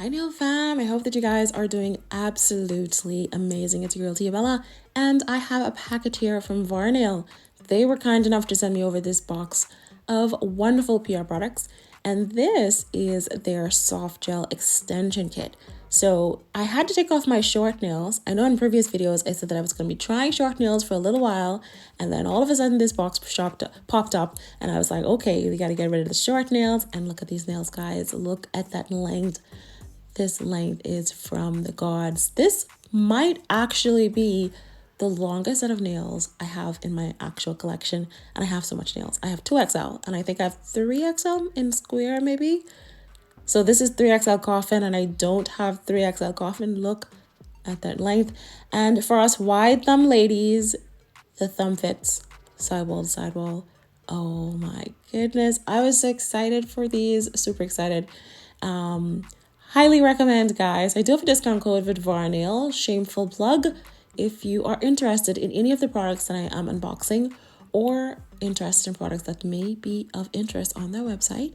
Hi Nail Fam, I hope that you guys are doing absolutely amazing. It's your girl Tia Bella, and I have a packet here from VarNail. They were kind enough to send me over this box of wonderful PR products, and this is their soft gel extension kit. So I had to take off my short nails. I know in previous videos I said that I was going to be trying short nails for a little while, and then all of a sudden this box popped up, and I was like, okay, we got to get rid of the short nails. And look at these nails, guys. Look at that length. This length is from the gods. This might actually be the longest set of nails I have in my actual collection. And I have so much nails. I have 2XL and I think I have 3XL in square maybe. So this is 3XL coffin and I don't have 3XL coffin. Look at that length. And for us wide thumb ladies, the thumb fits sidewall to sidewall. Oh my goodness. I was so excited for these. Super excited. Highly recommend, guys. I do have a discount code with VarNail, shameful plug. If you are interested in any of the products that I am unboxing or interested in products that may be of interest on their website,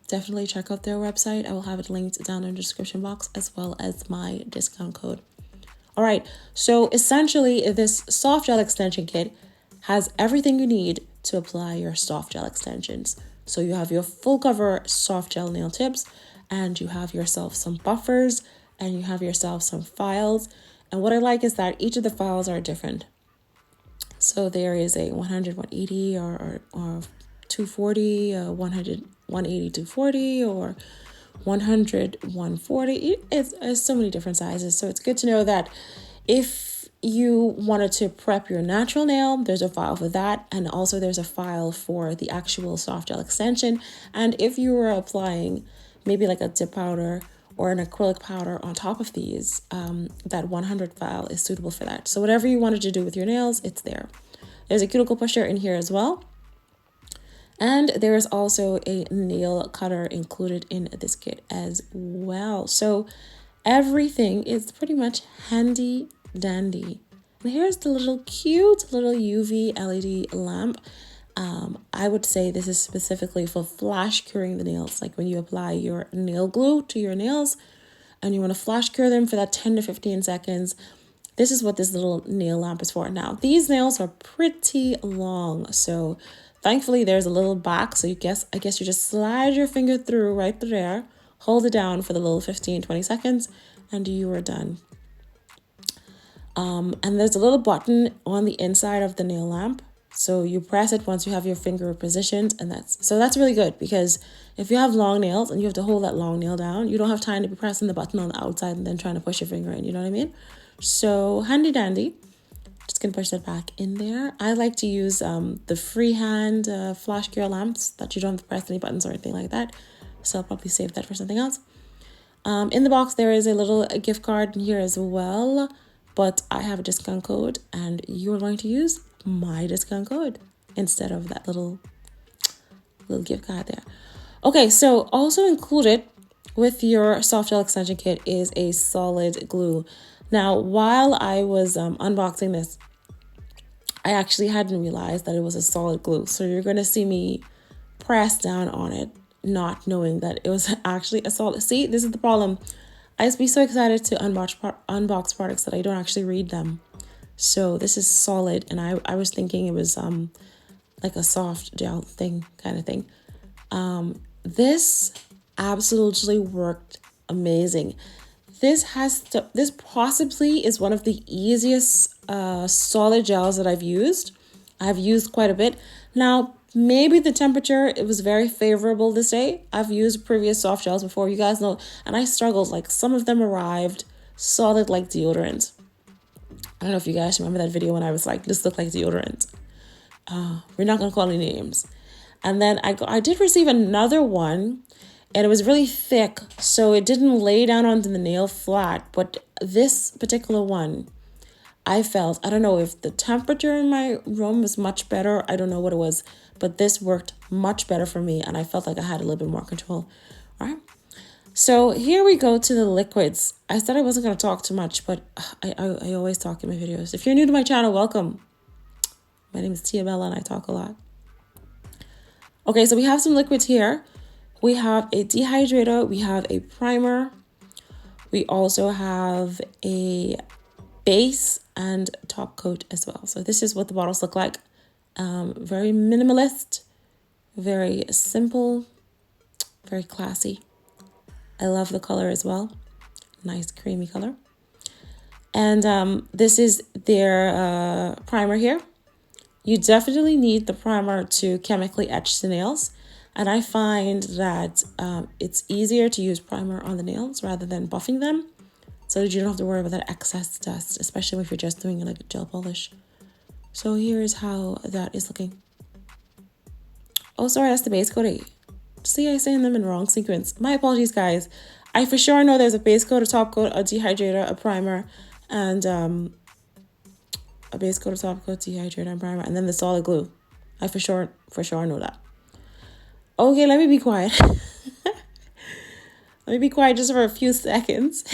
definitely check out their website. I will have it linked down in the description box as well as my discount code. All right, so essentially this soft gel extension kit has everything you need to apply your soft gel extensions. So you have your full cover soft gel nail tips, and you have yourself some buffers, and you have yourself some files. And what I like is that each of the files are different. So there is a 100, 180, or 240, 100, 180, 240, or 100, 140. It's so many different sizes. So it's good to know that if you wanted to prep your natural nail, there's a file for that. And also there's a file for the actual soft gel extension. And if you were applying maybe like a dip powder or an acrylic powder on top of these, that 100 file is suitable for that. So whatever you wanted to do with your nails, it's there. There's a cuticle pusher in here as well. And there is also a nail cutter included in this kit as well. So everything is pretty much handy dandy. And here's the little cute little UV LED lamp. I would say this is specifically for flash curing the nails. Like when you apply your nail glue to your nails and you want to flash cure them for that 10 to 15 seconds. This is what this little nail lamp is for. Now, these nails are pretty long. So thankfully there's a little back. So I guess you just slide your finger through right there, hold it down for the little 15, 20 seconds, and you are done. And there's a little button on the inside of the nail lamp. So you press it once you have your finger positioned, and that's really good, because if you have long nails and you have to hold that long nail down, you don't have time to be pressing the button on the outside and then trying to push your finger in, you know what I mean? So handy dandy. Just gonna push that back in there. I like to use the freehand flash cure lamps that you don't have to press any buttons or anything like that. So I'll probably save that for something else. In the box there is a little gift card in here as well, but I have a discount code and you're going to use my discount code instead of that little gift card there. Okay, so also included with your soft gel extension kit is a solid glue. Now, while I was unboxing this, I actually hadn't realized that it was a solid glue. So you're going to see me press down on it, not knowing that it was actually a solid. See, this is the problem. I just be so excited to unbox products that I don't actually read them. So this is solid, and I was thinking it was like a soft gel thing kind of thing. This absolutely worked amazing. This possibly is one of the easiest solid gels that I've used. I've used quite a bit. Now, maybe the temperature, it was very favorable this day. I've used previous soft gels before, you guys know, and I struggled. Like some of them arrived solid like deodorant. I don't know if you guys remember that video when I was like, this looked like deodorant. We're not going to call any names. And then I did receive another one, and it was really thick, so it didn't lay down onto the nail flat. But this particular one, I don't know if the temperature in my room was much better. I don't know what it was, but this worked much better for me, and I felt like I had a little bit more control. All right. So here we go to the liquids. I said I wasn't going to talk too much, but I always talk in my videos. If you're new to my channel, welcome. My name is Tia Bella and I talk a lot. Okay, so we have some liquids here. We have a dehydrator, we have a primer, We also have a base and top coat as well. So this is what the bottles look like. Very minimalist, very simple, very classy. I love the color as well. Nice creamy color. And this is their primer here. You definitely need the primer to chemically etch the nails. And I find that it's easier to use primer on the nails rather than buffing them, so that you don't have to worry about that excess dust, especially if you're just doing like a gel polish. So here's how that is looking. Oh, sorry, that's the base coat. See, I saying them in wrong sequence. My apologies, guys. I for sure know there's a base coat, a top coat, a dehydrator, a primer, and a base coat, a top coat, dehydrator, and primer, and then the solid glue. I for sure know that. Okay, let me be quiet. Let me be quiet just for a few seconds.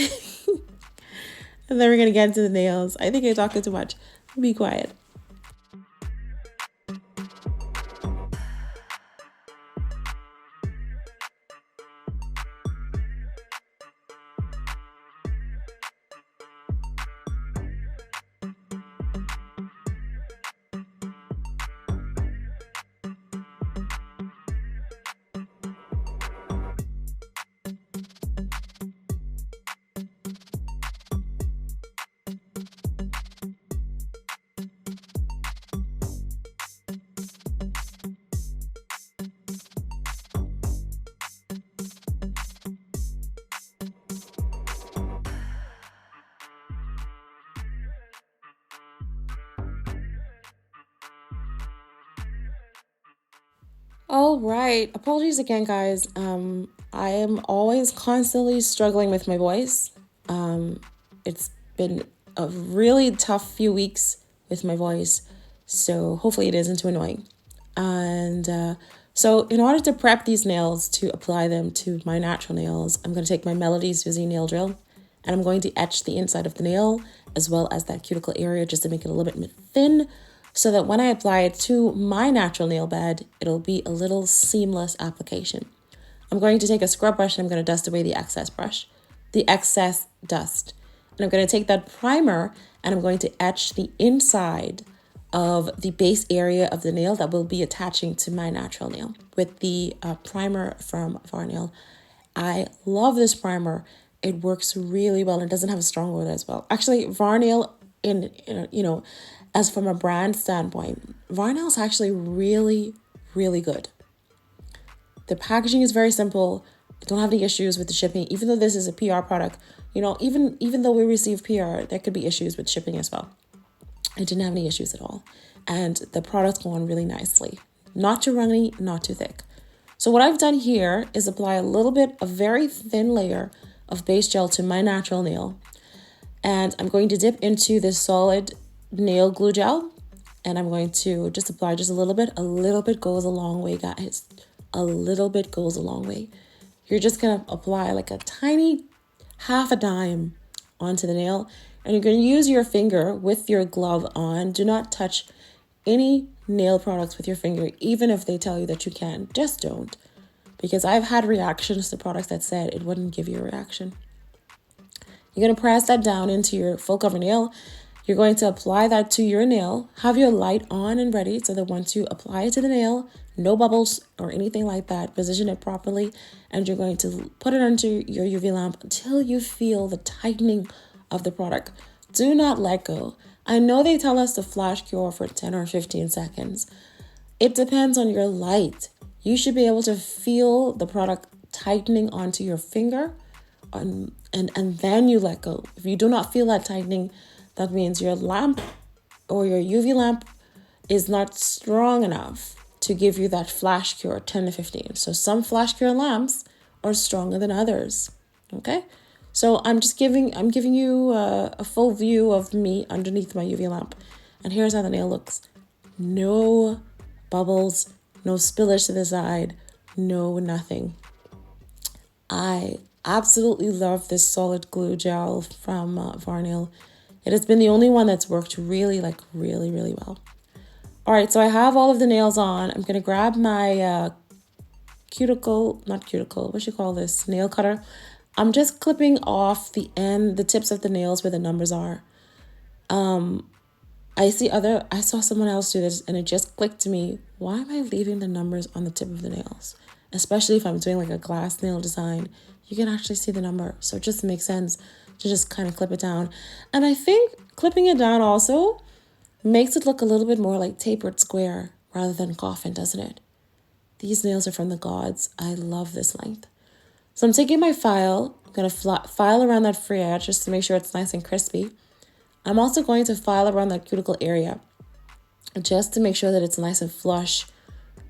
And then we're going to get into the nails. I think I'm talking too much. Be quiet. All right. Apologies again, guys. I am always constantly struggling with my voice. It's been a really tough few weeks with my voice, so hopefully it isn't too annoying. And so in order to prep these nails to apply them to my natural nails, I'm going to take my Melody SUSIE nail drill, and I'm going to etch the inside of the nail as well as that cuticle area just to make it a little bit thin, so that when I apply it to my natural nail bed, it'll be a little seamless application. I'm going to take a scrub brush and I'm going to dust away the excess dust. And I'm going to take that primer and I'm going to etch the inside of the base area of the nail that will be attaching to my natural nail with the primer from VarNail. I love this primer. It works really well and doesn't have a strong odor as well. Actually, VarNail as from a brand standpoint, VarNail is actually really, really good. The packaging is very simple. I don't have any issues with the shipping, even though this is a PR product. Even though we receive PR, there could be issues with shipping as well. I didn't have any issues at all. And the product's go on really nicely. Not too runny, not too thick. So what I've done here is apply a very thin layer of base gel to my natural nail. And I'm going to dip into this solid nail glue gel, and I'm going to just apply just a little bit. A little bit goes a long way, guys. A little bit goes a long way. You're just gonna apply like a tiny half a dime onto the nail, and you're going to use your finger with your glove on. Do not touch any nail products with your finger, even if they tell you that you can. Just don't, because I've had reactions to products that said it wouldn't give you a reaction. You're going to press that down into your full cover nail. You're going to apply that to your nail. Have your light on and ready so that once you apply it to the nail, no bubbles or anything like that. Position it properly, and you're going to put it under your UV lamp until you feel the tightening of the product. Do not let go. I know they tell us to flash cure for 10 or 15 seconds. It depends on your light. You should be able to feel the product tightening onto your finger, and then you let go. If you do not feel that tightening, that means your lamp or your UV lamp is not strong enough to give you that flash cure 10 to 15. So some flash cure lamps are stronger than others. Okay? So I'm giving you a full view of me underneath my UV lamp. And here's how the nail looks. No bubbles, no spillage to the side, no nothing. I absolutely love this solid glue gel from VarNail. It has been the only one that's worked really well. All right, so I have all of the nails on. I'm going to grab my nail cutter. I'm just clipping off the end, the tips of the nails where the numbers are. I saw someone else do this and it just clicked to me. Why am I leaving the numbers on the tip of the nails? Especially if I'm doing like a glass nail design, you can actually see the number. So it just makes sense to just kind of clip it down. And I think clipping it down also makes it look a little bit more like tapered square rather than coffin, doesn't it? These nails are from the gods. I love this length. So I'm taking my file. I'm going to file around that free edge just to make sure it's nice and crispy. I'm also going to file around that cuticle area just to make sure that it's nice and flush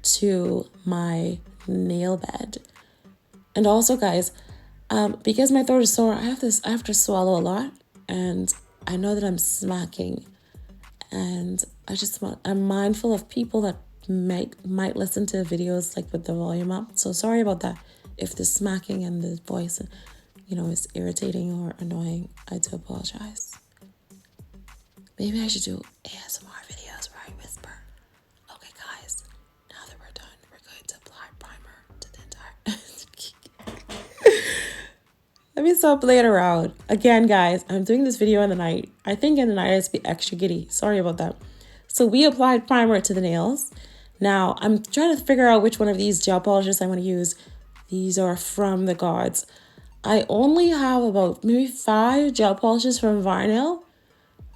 to my nail bed. And also, guys, because my throat is sore, I have to swallow a lot, and I know that I'm smacking, and I'm mindful of people that might listen to videos like with the volume up. So sorry about that. If the smacking and the voice, is irritating or annoying, I do apologize. Maybe I should do ASMR videos where I whisper. Okay, guys, now that we're done, we're going to apply primer to the entire... Let me stop playing around. Again, guys, I'm doing this video in the night. I think in the night it's be extra giddy. Sorry about that. So we applied primer to the nails. Now, I'm trying to figure out which one of these gel polishes I want to use. These are from the gods. I only have about maybe 5 gel polishes from VarNail.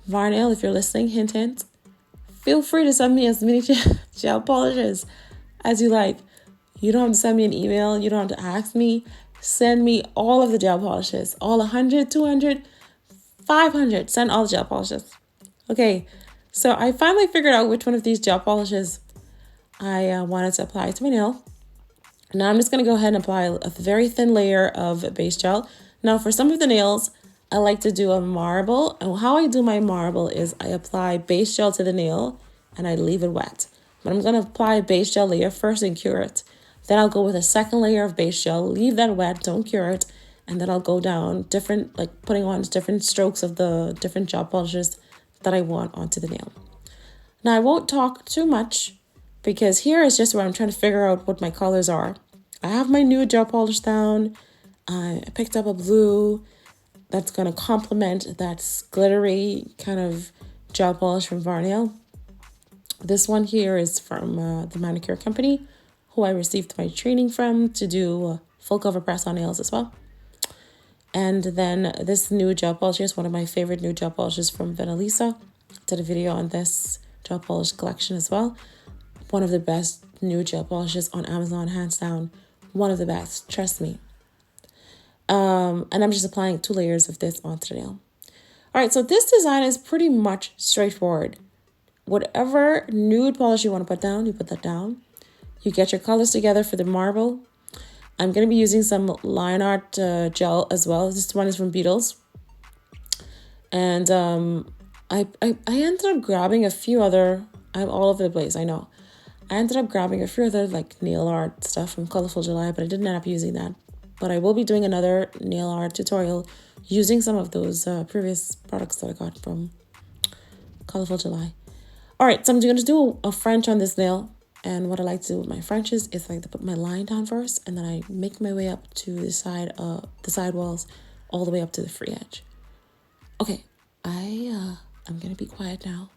VarNail, if you're listening, hint, hint. Feel free to send me as many gel polishes as you like. You don't have to send me an email. You don't have to ask me. Send me all of the gel polishes. All 100, 200, 500. Send all the gel polishes. Okay, so I finally figured out which one of these gel polishes I wanted to apply to my nail. Now I'm just going to go ahead and apply a very thin layer of base gel. Now for some of the nails, I like to do a marble. And how I do my marble is I apply base gel to the nail and I leave it wet. But I'm going to apply a base gel layer first and cure it. Then I'll go with a second layer of base gel, leave that wet, don't cure it. And then I'll go down putting on different strokes of the different gel polishes that I want onto the nail. Now I won't talk too much because here is just where I'm trying to figure out what my colors are. I have my nude gel polish down. I picked up a blue that's going to complement that glittery kind of gel polish from VarNail. This one here is from the manicure company who I received my training from to do full cover press on nails as well. And then this nude gel polish is one of my favorite nude gel polishes from Venalisa. Did a video on this gel polish collection as well. One of the best nude gel polishes on Amazon, hands down. One of the best, trust me. And I'm just applying 2 layers of this onto the nail. All right, so this design is pretty much straightforward. Whatever nude polish you want to put down, you put that down. You get your colors together for the marble. I'm going to be using some line art gel as well. This one is from BEETLES. And I ended up grabbing a few other, I'm all over the place, I know. I ended up grabbing a few other like nail art stuff from Colorful July, but I didn't end up using that. But I will be doing another nail art tutorial using some of those previous products that I got from Colorful July. All right, so I'm going to do a French on this nail. And what I like to do with my Frenches is like to put my line down first, and then I make my way up to the side walls, all the way up to the free edge. Okay, I'm going to be quiet now,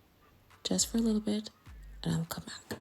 just for a little bit, and I'll come back.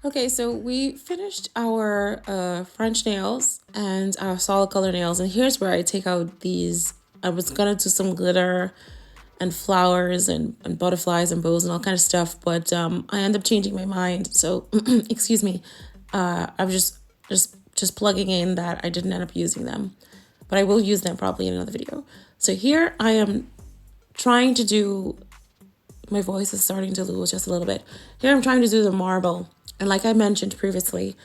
Okay, so we finished our French nails and our solid color nails, and here's where I take out these. I was gonna do some glitter and flowers and butterflies and bows and all kind of stuff. But I end up changing my mind. So excuse me. I was just plugging in that I didn't end up using them, but I will use them probably in another video. So here I am trying to do, my voice is starting to lose just a little bit. Here I'm trying to do the marble. And like I mentioned previously,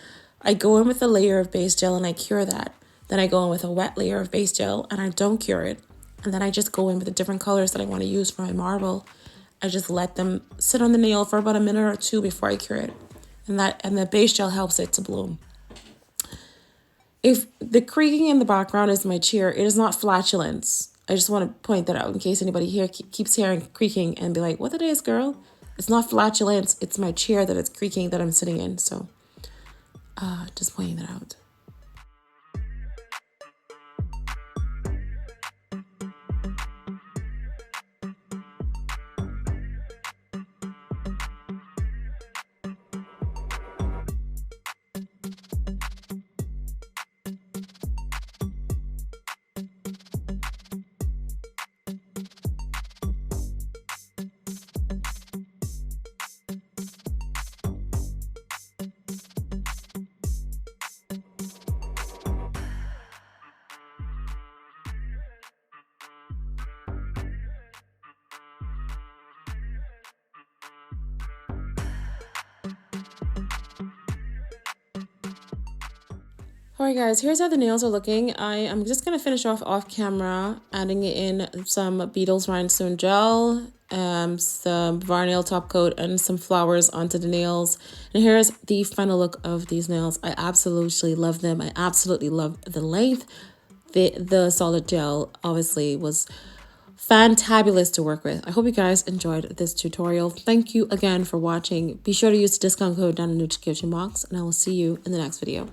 I go in with a layer of base gel and I cure that. Then I go in with a wet layer of base gel and I don't cure it. And then I just go in with the different colors that I want to use for my marble. I just let them sit on the nail for about a minute or two before I cure it. And the base gel helps it to bloom. If the creaking in the background is my chair, it is not flatulence. I just want to point that out in case anybody here keeps hearing creaking and be like, what it is, girl? It's not flatulence. It's my chair that it's creaking that I'm sitting in. So just pointing that out. Alright guys, here's how the nails are looking. I am just going to finish off camera, adding in some Beetles Rhinestone Gel, some VarNail top coat, and some flowers onto the nails. And here's the final look of these nails. I absolutely love them. I absolutely love the length. The solid gel obviously was fantabulous to work with. I hope you guys enjoyed this tutorial. Thank you again for watching. Be sure to use the discount code down in the description box, and I will see you in the next video.